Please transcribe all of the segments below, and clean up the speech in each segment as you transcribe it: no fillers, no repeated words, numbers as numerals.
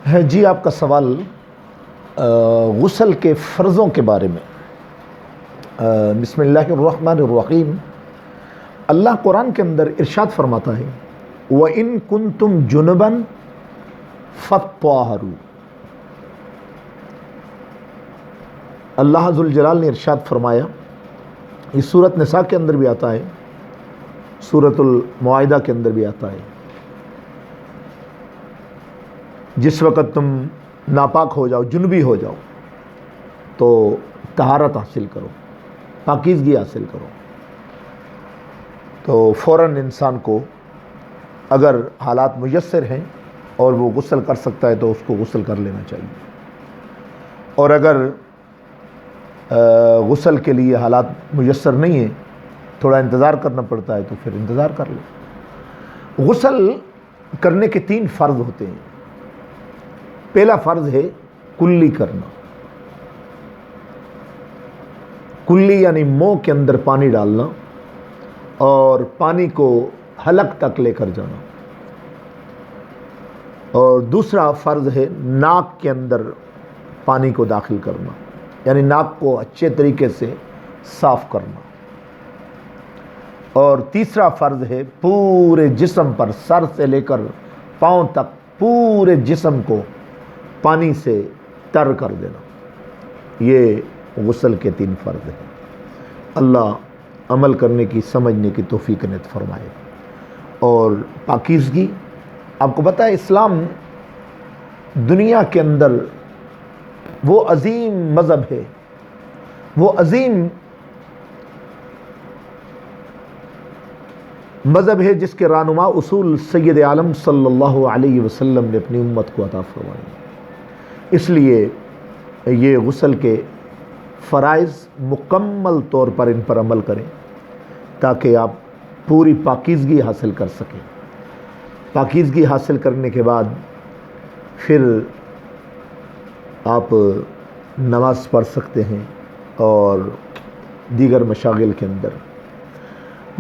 ہے جی آپ کا سوال غسل کے فرضوں کے بارے میں۔ بسم اللہ الرحمن الرحیم۔ اللہ قرآن کے اندر ارشاد فرماتا ہے وَإِن كُنتُمْ جُنُبًا فَاطَّهَّرُوا۔ اللہ ذوالجلال نے ارشاد فرمایا، یہ سورۃ نساء کے اندر بھی آتا ہے، سورۃ المائدہ کے اندر بھی آتا ہے، جس وقت تم ناپاک ہو جاؤ، جنبی ہو جاؤ تو طہارت حاصل کرو، پاکیزگی حاصل کرو۔ تو فوراً انسان کو اگر حالات میسر ہیں اور وہ غسل کر سکتا ہے تو اس کو غسل کر لینا چاہیے، اور اگر غسل کے لیے حالات میسر نہیں ہیں، تھوڑا انتظار کرنا پڑتا ہے تو پھر انتظار کر لیں۔ غسل کرنے کے 3 فرض ہوتے ہیں۔ پہلا فرض ہے کلی کرنا، کلی یعنی منہ کے اندر پانی ڈالنا اور پانی کو حلق تک لے کر جانا، اور دوسرا فرض ہے ناک کے اندر پانی کو داخل کرنا، یعنی ناک کو اچھے طریقے سے صاف کرنا، اور تیسرا فرض ہے پورے جسم پر، سر سے لے کر پاؤں تک پورے جسم کو پانی سے تر کر دینا۔ یہ غسل کے 3 فرض ہیں۔ اللہ عمل کرنے کی، سمجھنے کی توفیق عطا فرمائے۔ اور پاکیزگی، آپ کو پتہ ہے اسلام دنیا کے اندر وہ عظیم مذہب ہے، وہ عظیم مذہب ہے جس کے رہنما اصول سید عالم صلی اللہ علیہ وسلم نے اپنی امت کو عطا فرمائے۔ اس لیے یہ غسل کے فرائض مکمل طور پر ان پر عمل کریں تاکہ آپ پوری پاکیزگی حاصل کر سکیں۔ پاکیزگی حاصل کرنے کے بعد پھر آپ نماز پڑھ سکتے ہیں اور دیگر مشاغل کے اندر۔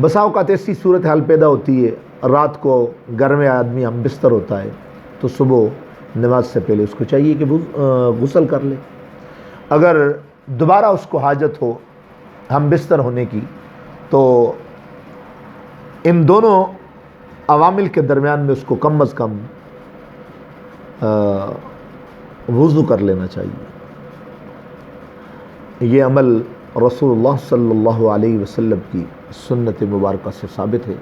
بسا اوقات ایسی صورتحال پیدا ہوتی ہے، رات کو گھر میں آدمی ہم بستر ہوتا ہے تو صبح نماز سے پہلے اس کو چاہیے کہ غسل کر لے۔ اگر دوبارہ اس کو حاجت ہو ہم بستر ہونے کی تو ان دونوں عوامل کے درمیان میں اس کو کم از کم وضو کر لینا چاہیے۔ یہ عمل رسول اللہ صلی اللہ علیہ وسلم کی سنت مبارکہ سے ثابت ہے،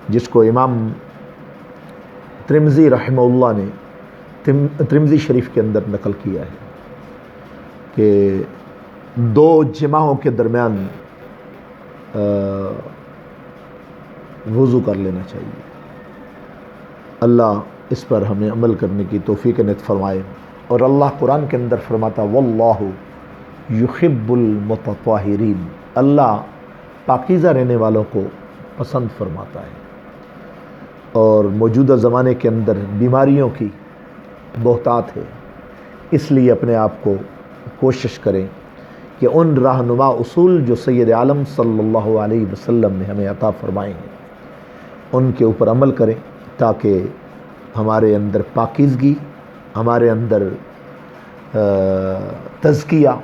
جس کو امام ترمذی رحمہ اللہ نے ترمذی شریف کے اندر نقل کیا ہے کہ 2 جماعوں کے درمیان وضو کر لینا چاہیے۔ اللہ اس پر ہمیں عمل کرنے کی توفیق عطا فرمائے۔ اور اللہ قرآن کے اندر فرماتا واللہ یحب المتطہرین، اللہ پاکیزہ رہنے والوں کو پسند فرماتا ہے۔ اور موجودہ زمانے کے اندر بیماریوں کی بہتات ہے، اس لیے اپنے آپ کو کوشش کریں کہ ان رہنما اصول جو سید عالم صلی اللہ علیہ وسلم نے ہمیں عطا فرمائے ہیں ان کے اوپر عمل کریں تاکہ ہمارے اندر پاکیزگی، ہمارے اندر تزکیہ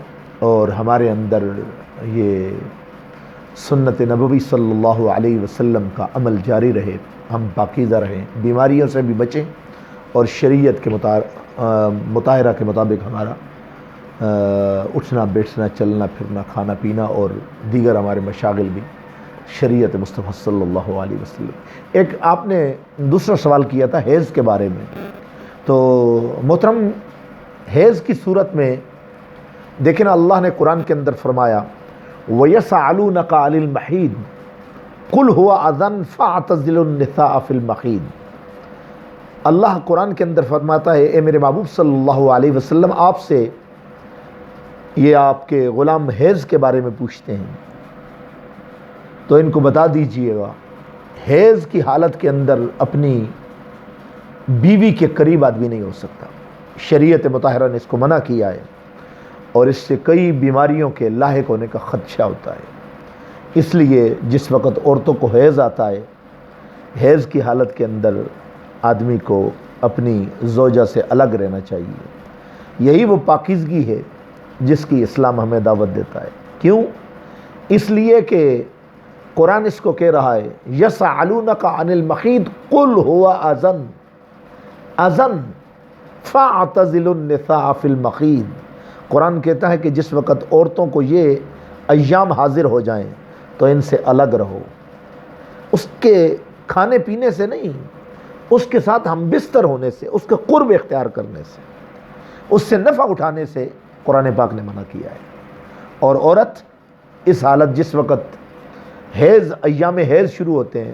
اور ہمارے اندر یہ سنت نبوی صلی اللہ علیہ وسلم کا عمل جاری رہے، ہم پاکیزہ رہیں، بیماریوں سے بھی بچیں، اور شریعت کے مطالعہ کے مطابق ہمارا اٹھنا بیٹھنا، چلنا پھرنا، کھانا پینا اور دیگر ہمارے مشاغل بھی شریعت مصطفیٰ صلی اللہ علیہ وسلم۔ ایک آپ نے دوسرا سوال کیا تھا حیض کے بارے میں، تو محترم حیض کی صورت میں دیکھیں نا، اللہ نے قرآن کے اندر فرمایا وَيَسْأَلُونَكَ عَنِ الْمَحِيضِ قُلْ هُوَ أَذًى فَاعْتَزِلُوا النِّسَاءَ فِي الْمَحِيضِ۔ اللہ قرآن کے اندر فرماتا ہے اے میرے محبوب صلی اللہ علیہ وسلم، آپ سے یہ آپ کے غلام حیض کے بارے میں پوچھتے ہیں تو ان کو بتا دیجئے گا حیض کی حالت کے اندر اپنی بیوی کے قریب آدمی نہیں ہو سکتا۔ شریعت مطہرہ نے اس کو منع کیا ہے، اور اس سے کئی بیماریوں کے لاحق ہونے کا خدشہ ہوتا ہے۔ اس لیے جس وقت عورتوں کو حیض آتا ہے، حیض کی حالت کے اندر آدمی کو اپنی زوجہ سے الگ رہنا چاہیے۔ یہی وہ پاکیزگی ہے جس کی اسلام ہمیں دعوت دیتا ہے۔ کیوں؟ اس لیے کہ قرآن اس کو کہہ رہا ہے یسألونک عن المحیض قل هو اذن فاعتزلوا النساء فی المحیض۔ قرآن کہتا ہے کہ جس وقت عورتوں کو یہ ایام حاضر ہو جائیں تو ان سے الگ رہو، اس کے کھانے پینے سے نہیں، اس کے ساتھ ہم بستر ہونے سے، اس کے قرب اختیار کرنے سے، اس سے نفع اٹھانے سے قرآن پاک نے منع کیا ہے۔ اور عورت اس حالت جس وقت ایام حیض شروع ہوتے ہیں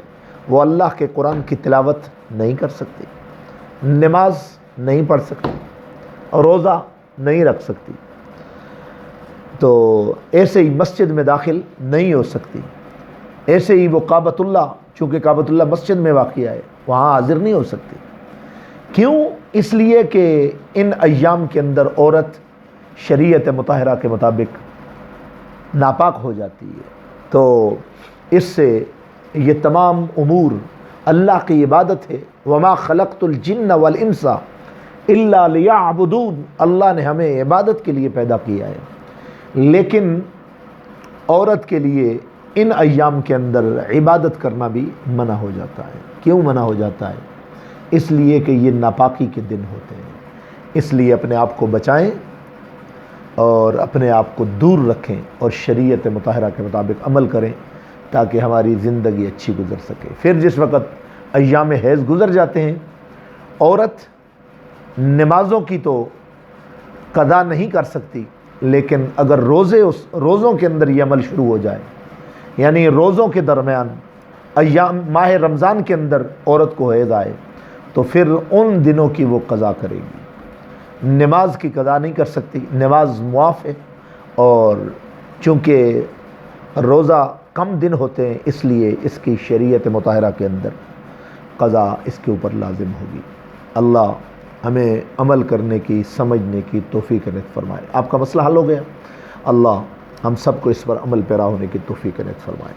وہ اللہ کے قرآن کی تلاوت نہیں کر سکتی، نماز نہیں پڑھ سکتی اور روزہ نہیں رکھ سکتی، تو ایسے ہی مسجد میں داخل نہیں ہو سکتی، ایسے ہی وہ کعبۃ اللہ، چونکہ کعبۃ اللہ مسجد میں واقع ہے، وہاں حاضر نہیں ہو سکتی۔ کیوں؟ اس لیے کہ ان ایام کے اندر عورت شریعت مطہرہ کے مطابق ناپاک ہو جاتی ہے، تو اس سے یہ تمام امور اللہ کی عبادت ہے۔ وما خلقت الجن والانس الا لیعبدون، اللہ نے ہمیں عبادت کے لیے پیدا کیا ہے، لیکن عورت کے لیے ان ایام کے اندر عبادت کرنا بھی منع ہو جاتا ہے۔ کیوں منع ہو جاتا ہے؟ اس لیے کہ یہ ناپاکی کے دن ہوتے ہیں، اس لیے اپنے آپ کو بچائیں اور اپنے آپ کو دور رکھیں اور شریعت مطہرہ کے مطابق عمل کریں تاکہ ہماری زندگی اچھی گزر سکے۔ پھر جس وقت ایام حیض گزر جاتے ہیں، عورت نمازوں کی تو قضا نہیں کر سکتی، لیکن اگر روزوں کے اندر یہ عمل شروع ہو جائے، یعنی روزوں کے درمیان ایام ماہ رمضان کے اندر عورت کو حیض آئے تو پھر ان دنوں کی وہ قضا کرے گی، نماز کی قضا نہیں کر سکتی، نماز معاف ہے، اور چونکہ روزہ کم دن ہوتے ہیں اس لیے اس کی شریعت مطہرہ کے اندر قضا اس کے اوپر لازم ہوگی۔ اللہ ہمیں عمل کرنے کی، سمجھنے کی توفیق عنایت فرمائے۔ آپ کا مسئلہ حل ہو گیا؟ اللہ ہم سب کو اس پر عمل پیرا ہونے کی توفیق عنایت فرمائے۔